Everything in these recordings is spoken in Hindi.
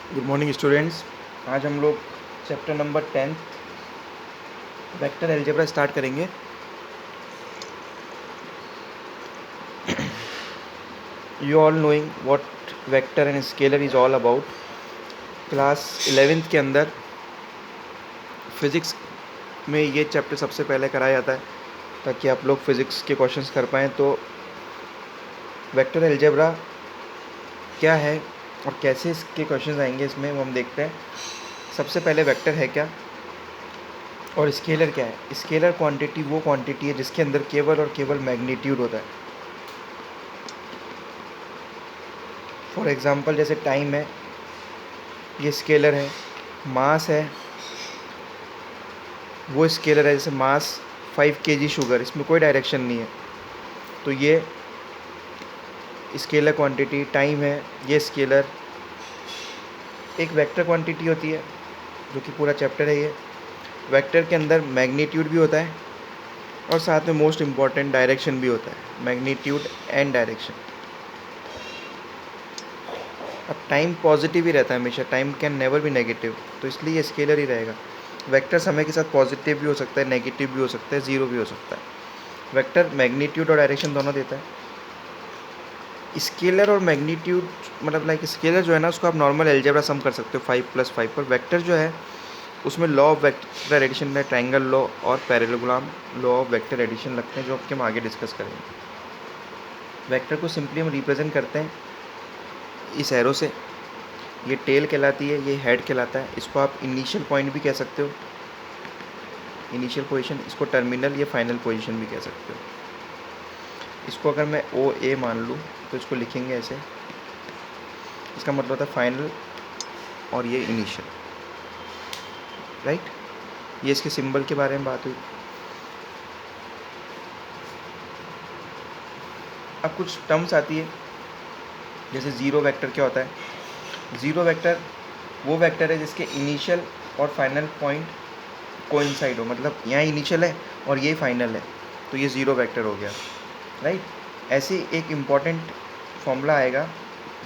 Good morning students. आज हम लोग chapter number 10 vector algebra start करेंगे। You all knowing what vector and scalar is all about. Class 11th के अंदर फिज़िक्स में ये चैप्टर सबसे पहले कराया जाता है ताकि आप लोग फिज़िक्स के क्वेश्चंस कर पाएँ। तो वेक्टर अलजेब्रा क्या है और कैसे इसके क्वेश्चंस आएंगे इसमें वो हम देखते हैं। सबसे पहले वेक्टर है क्या और स्केलर क्या है। स्केलर क्वांटिटी वो क्वांटिटी है जिसके अंदर केवल और केवल मैग्नीट्यूड होता है। फॉर एग्ज़ाम्पल जैसे टाइम है, ये स्केलर है। मास है, वो स्केलर है। जैसे मास 5 kg शुगर, इसमें कोई डायरेक्शन नहीं है तो ये स्केलर क्वांटिटी। टाइम है, ये स्केलर। एक वेक्टर क्वांटिटी होती है जो कि पूरा चैप्टर है। ये वेक्टर के अंदर मैग्नीट्यूड भी होता है और साथ में मोस्ट इम्पॉर्टेंट डायरेक्शन भी होता है, मैग्नीट्यूड एंड डायरेक्शन। अब टाइम पॉजिटिव ही रहता है हमेशा, time can never be negative, तो इसलिए ये स्केलर ही रहेगा। वेक्टर समय के साथ पॉजिटिव भी हो सकता है, नेगेटिव भी हो सकता है, ज़ीरो भी हो सकता है। वेक्टर मैग्नीट्यूड और डायरेक्शन दोनों देता है। स्केलर और मैग्नीट्यूड मतलब लाइक स्केलर जो है ना, उसको आप नॉर्मल अलजेब्रा सम कर सकते हो 5 + 5 पर। वेक्टर जो है उसमें लॉ ऑफ वेक्टर एडिशन में ट्रायंगल लॉ और parallelogram law of vector addition लगते हैं, जो कि हम आगे डिस्कस करेंगे। वेक्टर को सिंपली हम रिप्रेजेंट करते हैं इस एरो से। ये टेल कहलाती है, ये हेड कहलाता है। इसको आप इनिशियल पॉइंट भी कह सकते हो, इनिशियल पोजीशन। इसको टर्मिनल या फाइनल पोजीशन भी कह सकते हो। इसको अगर मैं OA मान लूँ तो इसको लिखेंगे ऐसे। इसका मतलब होता है फाइनल और ये इनिशियल, राइट। ये इसके सिंबल के बारे में बात हुई। अब कुछ टर्म्स आती है, जैसे ज़ीरो वेक्टर क्या होता है। ज़ीरो वेक्टर वो वेक्टर है जिसके इनिशियल और फाइनल पॉइंट कोइंसाइड हो, मतलब यहाँ इनिशियल है और ये फाइनल है, तो ये ज़ीरो वेक्टर हो गया, राइट। ऐसे एक इम्पॉर्टेंट फॉर्मूला आएगा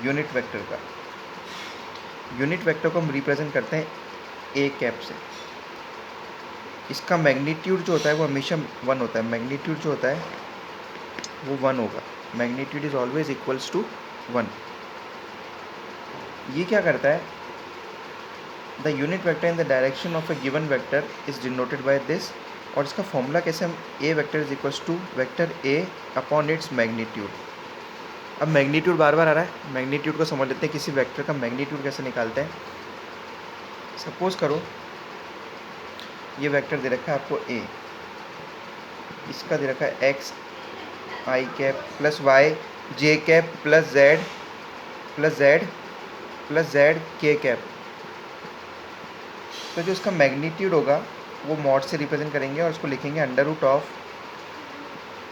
यूनिट वेक्टर का। यूनिट वेक्टर को हम रिप्रेजेंट करते हैं A कैप से। इसका मैग्नीट्यूड जो होता है वो हमेशा 1 होता है। मैग्नीट्यूड जो होता है वो 1 होगा। Magnitude is always equals to 1। ये क्या करता है, the unit vector in the direction of a given vector is denoted by this. और इसका फॉर्मूला कैसे, हम A vector is equals to vector A upon its magnitude. अब मैग्नीट्यूड बार बार आ रहा है, मैग्नीट्यूड को समझ लेते हैं। किसी वेक्टर का मैग्नीट्यूड कैसे निकालते हैं। सपोज करो ये वेक्टर दे रखा है आपको A, इसका दे रखा है x I cap plus y j cap plus z plus z k cap. तो जो इसका मैग्नीट्यूड होगा वो मॉड से रिप्रेजेंट करेंगे और उसको लिखेंगे under root of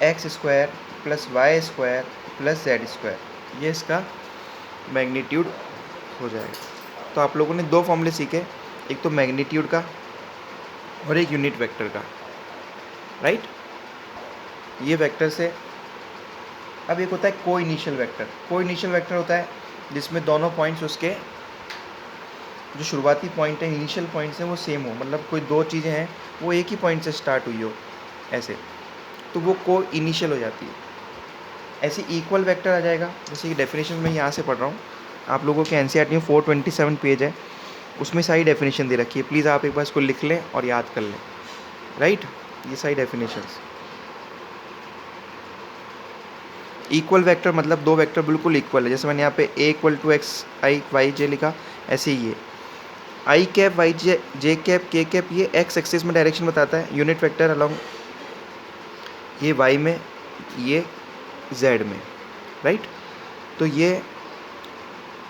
x² plus y² plus z²। ये इसका मैग्नीट्यूड हो जाएगा। तो आप लोगों ने दो फॉर्मूले सीखे, एक तो मैग्नीट्यूड का और एक यूनिट वेक्टर का, राइट। ये वेक्टर से अब एक होता है को इनिशियल वेक्टर। को इनिशियल वेक्टर होता है जिसमें दोनों पॉइंट्स उसके जो शुरुआती पॉइंट है, इनिशियल पॉइंट्स हैं, वो सेम हो। मतलब कोई दो चीज़ें हैं वो एक ही पॉइंट से स्टार्ट हुई हो ऐसे, तो वो को इनिशियल हो जाती है। ऐसे इक्वल वेक्टर आ जाएगा, जैसे कि डेफिनेशन मैं यहाँ से पढ़ रहा हूँ। आप लोगों के NCERT में 427 पेज है, उसमें सारी डेफिनेशन दे रखी है। प्लीज़ आप एक बार इसको लिख लें और याद कर लें, राइट। ये सारी डेफिनेशंस। इक्वल वेक्टर मतलब दो वेक्टर बिल्कुल इक्वल है। जैसे मैंने यहाँ पे A = x I y j लिखा, ऐसे ही ये I cap y j cap k cap, ये x एक्सिस में डायरेक्शन बताता है। यूनिट वेक्टर अलॉन्ग ये y में, ये z में, राइट। तो ये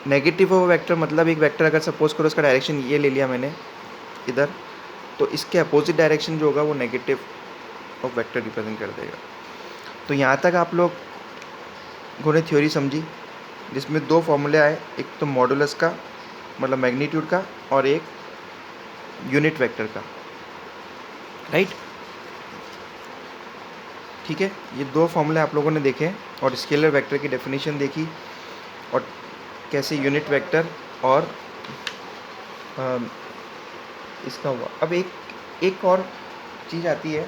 नेगेटिव हो वेक्टर, मतलब एक वेक्टर अगर सपोज करो उसका डायरेक्शन ये ले लिया मैंने इधर, तो इसके अपोजिट डायरेक्शन जो होगा वो नेगेटिव ऑफ वेक्टर रिप्रेजेंट कर देगा। तो यहाँ तक आप लोगों ने थ्योरी समझी, जिसमें दो फॉर्मूले आए, एक तो मॉडुलस का मतलब मैग्नीट्यूड का और एक यूनिट वेक्टर का, राइट। ठीक है, ये दो फॉर्मूले आप लोगों ने देखे और स्केलर वेक्टर की डेफिनेशन देखी और कैसे यूनिट वेक्टर और अम, इसका हुआ। अब एक एक और चीज़ आती है